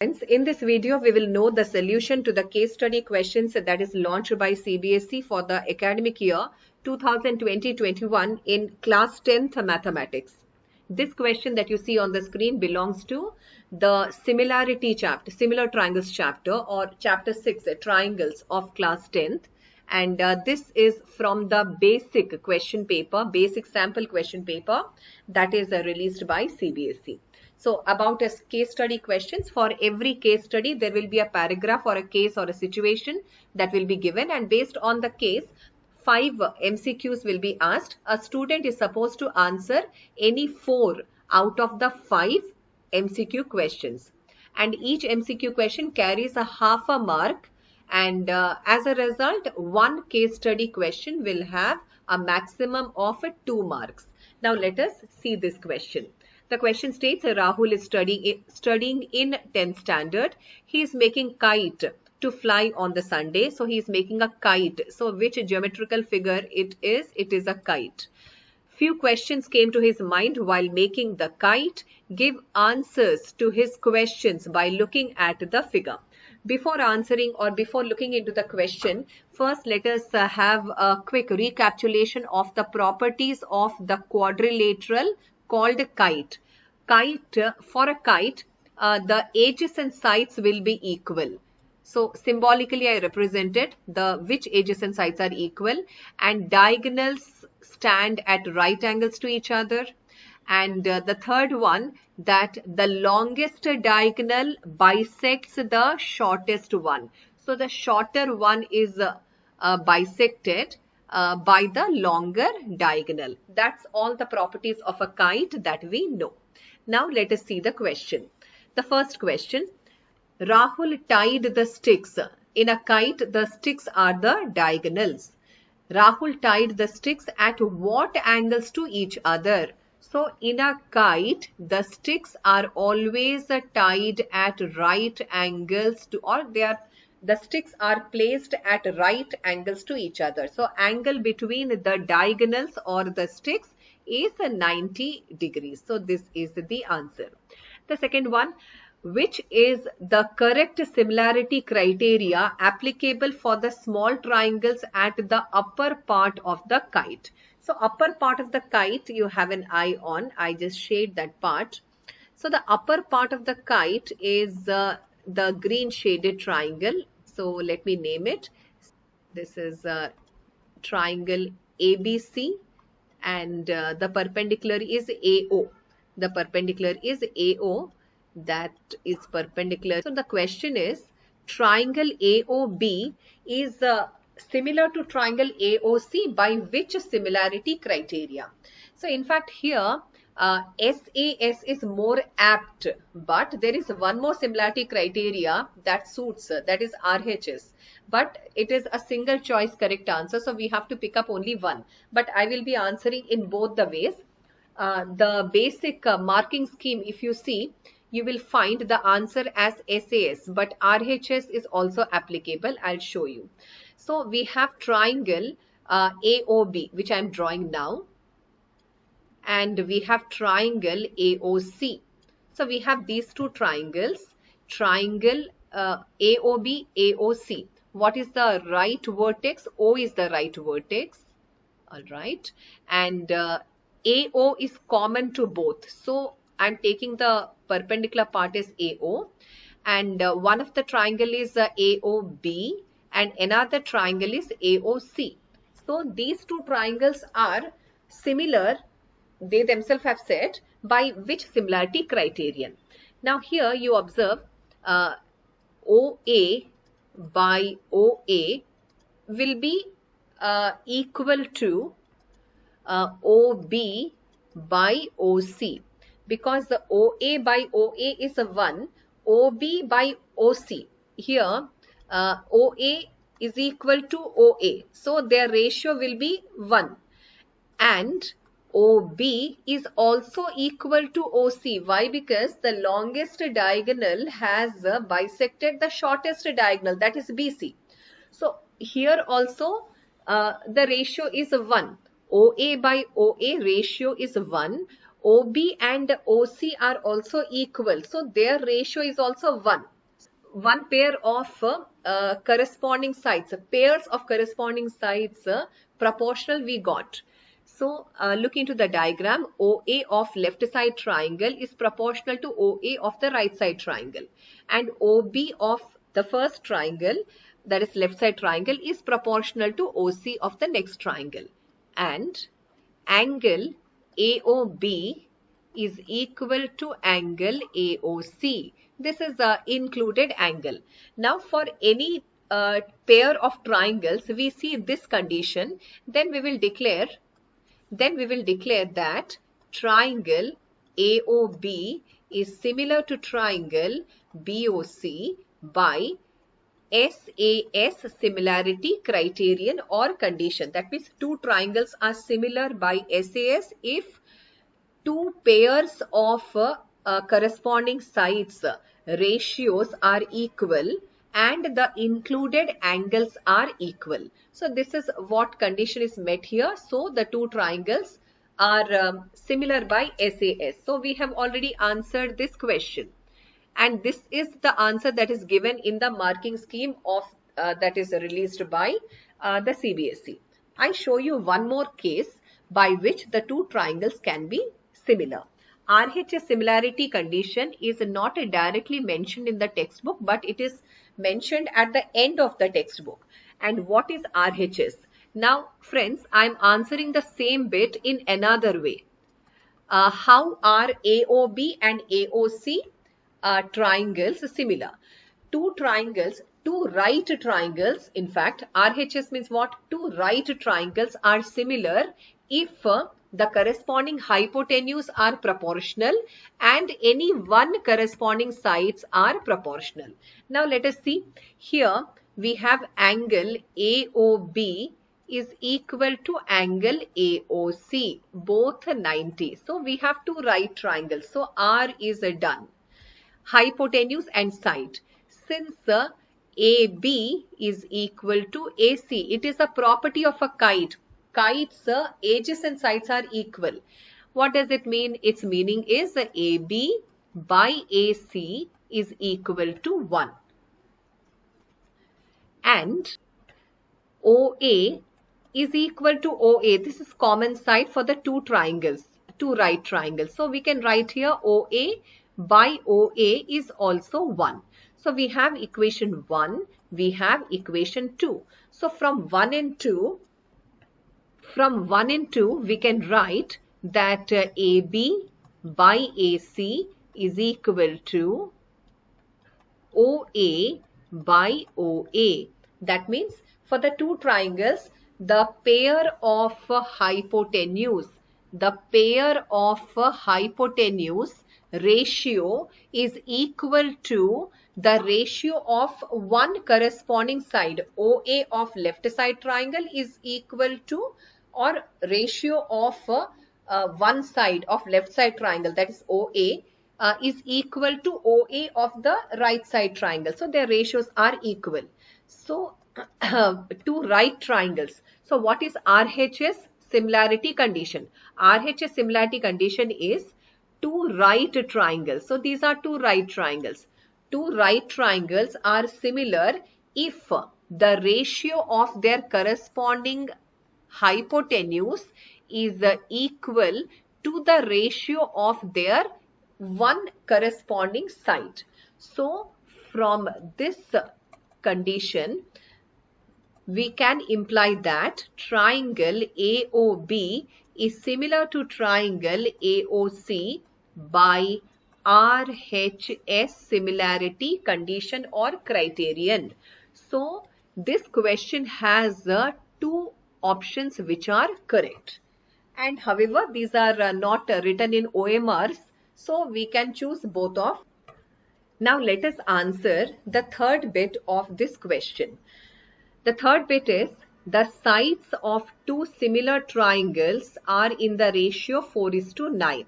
Friends, in this video, we will know the solution to the case study questions that is launched by CBSE for the academic year 2020-21 in class 10th mathematics. This question that you see on the screen belongs to the similarity chapter, similar triangles chapter, or chapter 6, triangles of class 10th. And this is from the basic question paper, basic sample question paper that is released by CBSE. So about a case study questions, for every case study, there will be a paragraph or a case or a situation that will be given, and based on the case, 5 MCQs will be asked. A student is supposed to answer any 4 out of the 5 MCQ questions, and each MCQ question carries a half a mark, and as a result, one case study question will have a maximum of 2 marks. Now let us see this question. The question states Rahul is studying in 10th standard. He is making kite to fly on the Sunday. So he is making a kite. So which geometrical figure it is? It is a kite. Few questions came to his mind while making the kite. Give answers to his questions by looking at the figure. Before answering or before looking into the question, first let us have a quick recapitulation of the properties of the quadrilateral called kite. For a kite, the edges and sides will be equal. So symbolically I represented which edges and sides are equal, and diagonals stand at right angles to each other. And the third one, that the longest diagonal bisects the shortest one. So the shorter one is bisected by the longer diagonal. That's all the properties of a kite that we know. Now let us see the question. The first question, Rahul tied the sticks. In a kite, the sticks are the diagonals. Rahul tied the sticks at what angles to each other? So in a kite, the sticks are always tied at right angles to, or the sticks are placed at right angles to each other. So angle between the diagonals or the sticks is 90 degrees. So this is the answer. The second one, which is the correct similarity criteria applicable for the small triangles at the upper part of the kite? So upper part of the kite, you have an eye on. I just shade that part. So the upper part of the kite is the green shaded triangle. So let me name it. This is triangle ABC, and the perpendicular is AO. The perpendicular is AO. That is perpendicular. So the question is, triangle AOB is similar to triangle AOC by which similarity criteria? So in fact here SAS is more apt, but there is one more similarity criteria that suits, that is RHS. But it is a single choice correct answer, so we have to pick up only one. But I will be answering in both the ways. The basic marking scheme, if you see, you will find the answer as SAS, but RHS is also applicable. I'll show you. So we have triangle AOB, which I'm drawing now, and we have triangle AOC. So we have these two triangles, triangle AOB, AOC. What is the right vertex? O is the right vertex. All right. And AO is common to both. So I'm taking the perpendicular part as AO, and one of the triangle is AOB, and another triangle is AOC. So these two triangles are similar, they themselves have said, by which similarity criterion. Now here you observe OA by OA will be equal to OB by OC, because the OA by OA is a 1, OB by OC. Here OA is equal to OA, so their ratio will be 1, and OB is also equal to OC. Why? Because the longest diagonal has bisected the shortest diagonal, that is BC. So here also the ratio is 1. OA by OA ratio is 1. OB and OC are also equal, so their ratio is also 1. One pair of corresponding sides, pairs of corresponding sides proportional we got. So look into the diagram. OA of left side triangle is proportional to OA of the right side triangle, and OB of the first triangle, that is left side triangle, is proportional to OC of the next triangle, and angle AOB is equal to angle AOC. This is the included angle. Now for any pair of triangles, we see this condition, then we will declare that triangle AOB is similar to triangle BOC by SAS similarity criterion or condition. That means two triangles are similar by SAS if two pairs of corresponding sides ratios are equal and the included angles are equal. So this is what condition is met here. So the two triangles are similar by SAS. So we have already answered this question, and this is the answer that is given in the marking scheme of that is released by the CBSE. I show you one more case by which the two triangles can be similar. RHS similarity condition is not directly mentioned in the textbook, but it is mentioned at the end of the textbook. And what is RHS? Now friends, I am answering the same bit in another way. How are AOB and AOC triangles similar? Two triangles, two right triangles, in fact RHS means what? Two right triangles are similar if the corresponding hypotenuse are proportional and any one corresponding sides are proportional. Now let us see. Here we have angle AOB is equal to angle AOC, both 90. So we have two right triangles. So R is done. Hypotenuse and side. Since AB is equal to AC, it is a property of a kite. Kites, edges and sides are equal. What does it mean? Its meaning is AB by AC is equal to 1. And OA is equal to OA. This is common side for the two triangles, two right triangles. So we can write here OA by OA is also 1. So we have equation 1, we have equation 2. So from 1 and 2, we can write that AB by AC is equal to OA by OA. That means for the two triangles, the pair of hypotenuse ratio is equal to the ratio of one corresponding side. OA of left side triangle is equal to, or ratio of one side of left side triangle, that is OA, is equal to OA of the right side triangle. So their ratios are equal. So two right triangles. So what is RHS similarity condition? RHS similarity condition is two right triangles. So these are two right triangles. Two right triangles are similar if the ratio of their corresponding hypotenuse is equal to the ratio of their one corresponding side. So from this condition, we can imply that triangle AOB is similar to triangle AOC by RHS similarity condition or criterion. So this question has two options which are correct, and however these are not written in OMRs, so we can choose both of. Now let us answer the third bit of this question. The third bit is the sides of two similar triangles are in the ratio 4:9.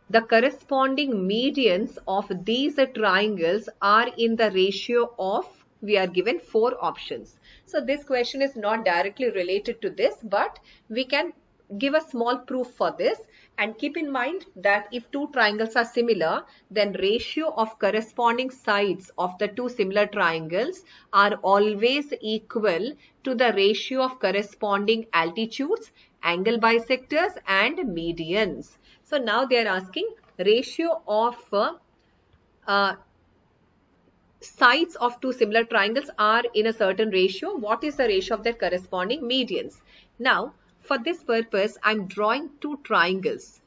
The corresponding medians of these triangles are in the ratio of, we are given 4 options. So this question is not directly related to this, but we can give a small proof for this. And keep in mind that if two triangles are similar, then ratio of corresponding sides of the two similar triangles are always equal to the ratio of corresponding altitudes, angle bisectors and medians. So now they are asking ratio of sides of two similar triangles are in a certain ratio. What is the ratio of their corresponding medians? Now, for this purpose, I'm drawing two triangles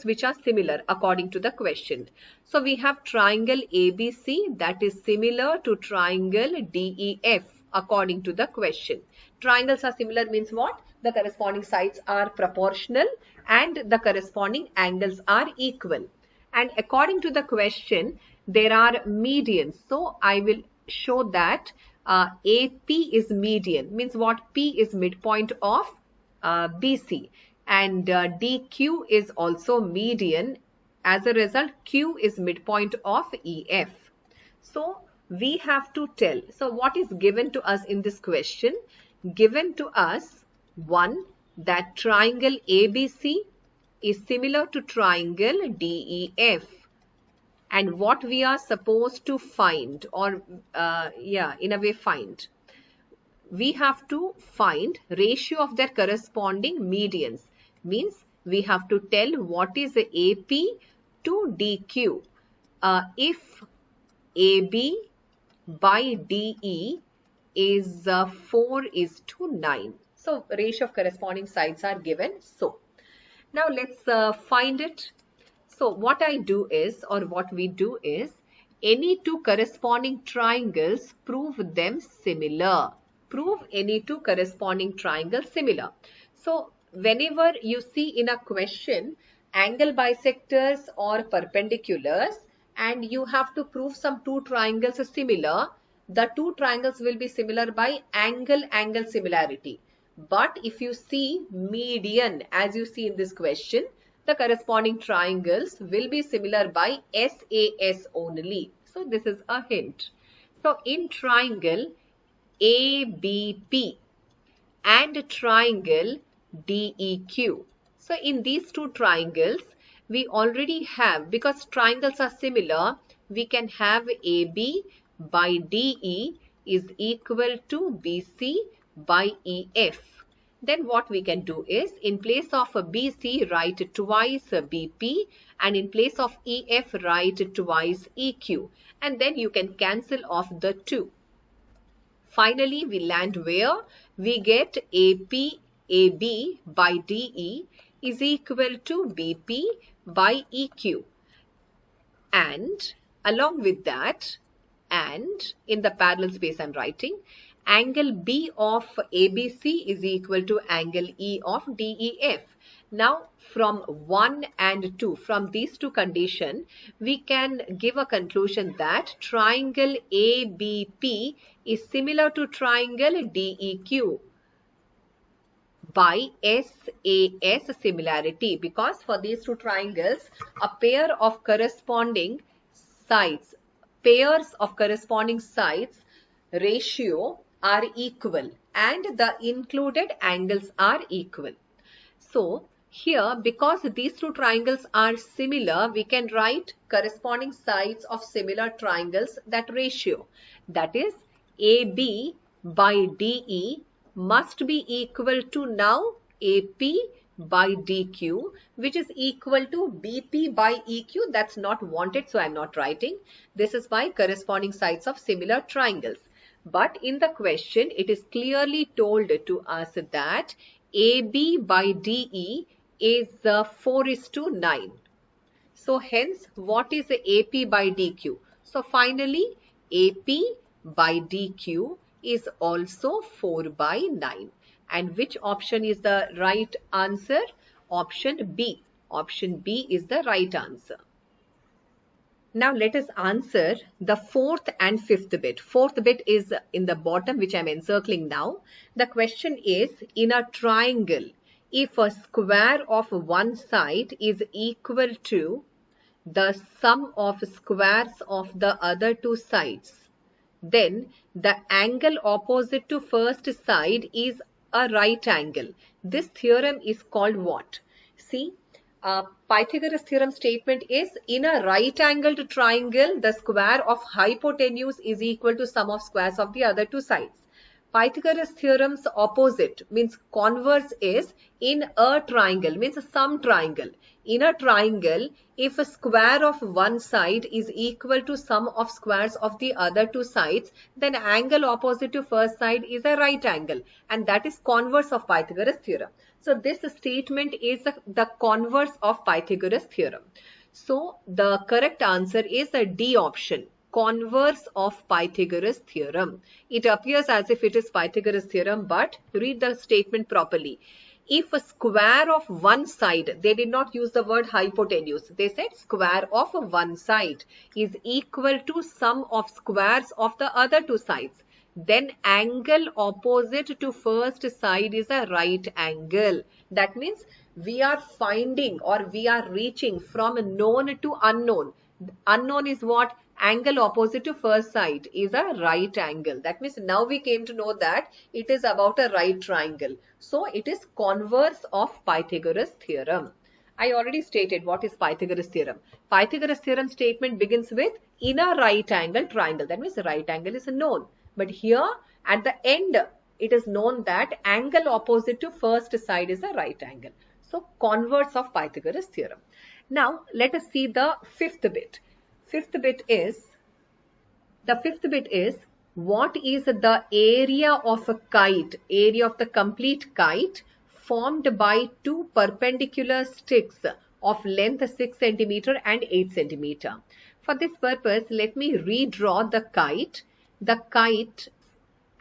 which are similar according to the question. So we have triangle ABC that is similar to triangle DEF according to the question. Triangles are similar means what? The corresponding sides are proportional and the corresponding angles are equal. And according to the question, there are medians. So I will show that AP is median, means what? P is midpoint of BC, and DQ is also median. As a result, Q is midpoint of EF. So we have to tell. So what is given to us in this question? Given to us, one, that triangle ABC is similar to triangle DEF. And what we are supposed to find, or in a way find, we have to find ratio of their corresponding medians. Means we have to tell what is the AP to DQ. If AB by DE is 4:9. So ratio of corresponding sides are given. So now let's find it. So what I do is, or what we do is, any two corresponding triangles, prove them similar. Prove any two corresponding triangles similar. So whenever you see in a question angle bisectors or perpendiculars and you have to prove some two triangles are similar, the two triangles will be similar by angle-angle similarity. But if you see median, as you see in this question, the corresponding triangles will be similar by SAS only. So this is a hint. So in triangle ABP and triangle DEQ. So in these two triangles, we already have, because triangles are similar, we can have AB by DE is equal to BC by EF. Then what we can do is, in place of BC, write twice BP, and in place of EF, write twice EQ. And then you can cancel off the two. Finally, we land where? We get AP AB by DE is equal to BP by EQ. And along with that, and in the parallel space I'm writing, angle B of ABC is equal to angle E of DEF. Now from 1 and 2, from these two conditions, we can give a conclusion that triangle ABP is similar to triangle DEQ by SAS similarity, because for these two triangles, a pair of corresponding sides, ratio are equal and the included angles are equal. So here, because these two triangles are similar, we can write corresponding sides of similar triangles, that ratio, that is AB by DE must be equal to now AP by DQ, which is equal to BP by EQ. That's not wanted, so I'm not writing. This is by corresponding sides of similar triangles. But in the question, it is clearly told to us that AB by DE is 4:9. So hence, what is the AP by DQ? So finally, AP by DQ is also 4/9. And which option is the right answer? Option B. Option B is the right answer. Now let us answer the fourth and fifth bit. Fourth bit is in the bottom, which I'm encircling now. The question is, in a triangle, if a square of one side is equal to the sum of squares of the other two sides, then the angle opposite to first side is a right angle. This theorem is called what? See, Pythagoras theorem statement is, in a right angled triangle, the square of hypotenuse is equal to sum of squares of the other two sides. Pythagoras theorem's opposite means converse is, in a triangle means some triangle. In a triangle, if a square of one side is equal to sum of squares of the other two sides, then angle opposite to first side is a right angle, and that is converse of Pythagoras theorem. So this statement is the converse of Pythagoras theorem. So the correct answer is the D option, converse of Pythagoras theorem. It appears as if it is Pythagoras theorem, but read the statement properly. If a square of one side, they did not use the word hypotenuse, they said square of one side is equal to sum of squares of the other two sides, then angle opposite to first side is a right angle. That means we are finding or we are reaching from known to unknown. Unknown is what? Angle opposite to first side is a right angle. That means now we came to know that it is about a right triangle. So it is converse of Pythagoras theorem. I already stated what is Pythagoras theorem. Pythagoras theorem statement begins with, in a right angle triangle. That means the right angle is known. But here at the end, it is known that angle opposite to first side is a right angle. So converse of Pythagoras theorem. Now let us see the fifth bit. The fifth bit is, what is the area of a kite, area of the complete kite formed by two perpendicular sticks of length 6 cm and 8 cm. For this purpose, let me redraw the kite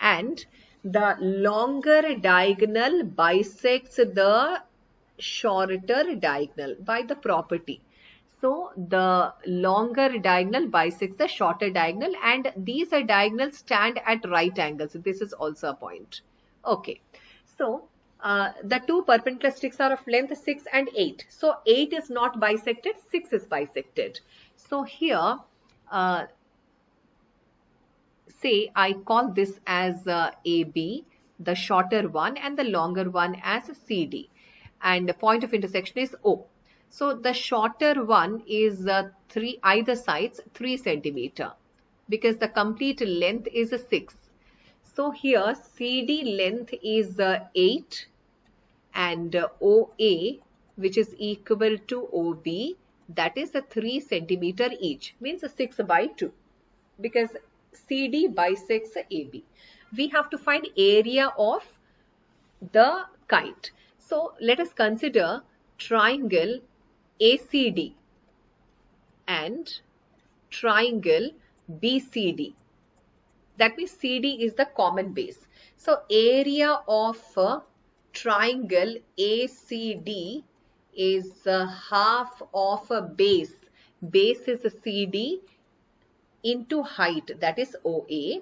and the longer diagonal bisects the shorter diagonal by the property. So the longer diagonal bisects the shorter diagonal, and these diagonals stand at right angles. This is also a point. Okay. So the two perpendicular sticks are of length 6 and 8. So 8 is not bisected, 6 is bisected. So here, say I call this as AB, the shorter one, and the longer one as CD. And the point of intersection is O. So the shorter one is either sides 3 cm because the complete length is 6. So here CD length is 8 and OA, which is equal to OB, that is 3 cm each, means 6 by 2, because CD bisects AB. We have to find area of the kite. So let us consider triangle ACD and triangle BCD. That means CD is the common base. So area of triangle ACD is half of a base. Base is CD into height, that is OA,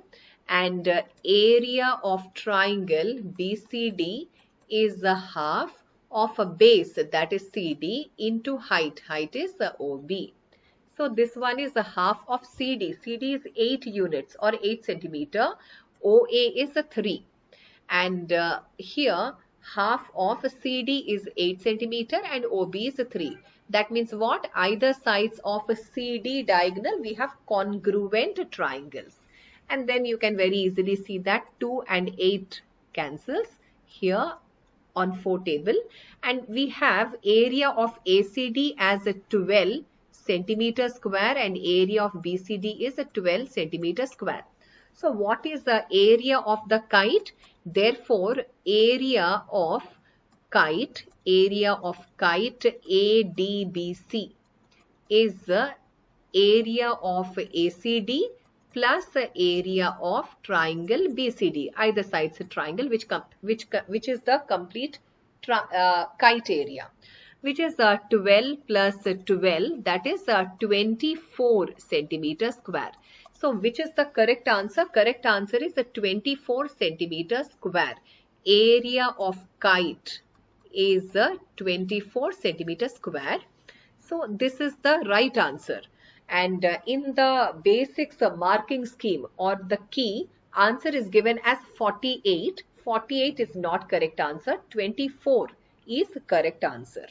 and area of triangle BCD is a half of a base, that is CD, into height, height is OB. So this one is a half of CD. CD is 8 units or 8 cm. OA is 3. And here half of CD is 8 cm and OB is 3. That means what? Either sides of a CD diagonal we have congruent triangles. And then you can very easily see that 2 and 8 cancels here on 4 table, and we have area of ACD as a 12 centimeter square and area of BCD is a 12 centimeter square. So what is the area of the kite? Therefore, area of kite ADBC is the area of ACD plus the area of triangle BCD. Either sides a triangle, which is the complete kite area, which is 12 plus 12, that is 24 centimeter square. So which is the correct answer? Correct answer is 24 centimeter square. Area of kite is 24 centimeter square. So this is the right answer. And in the basics marking scheme or the key, answer is given as 48. 48 is not correct answer. 24 is correct answer.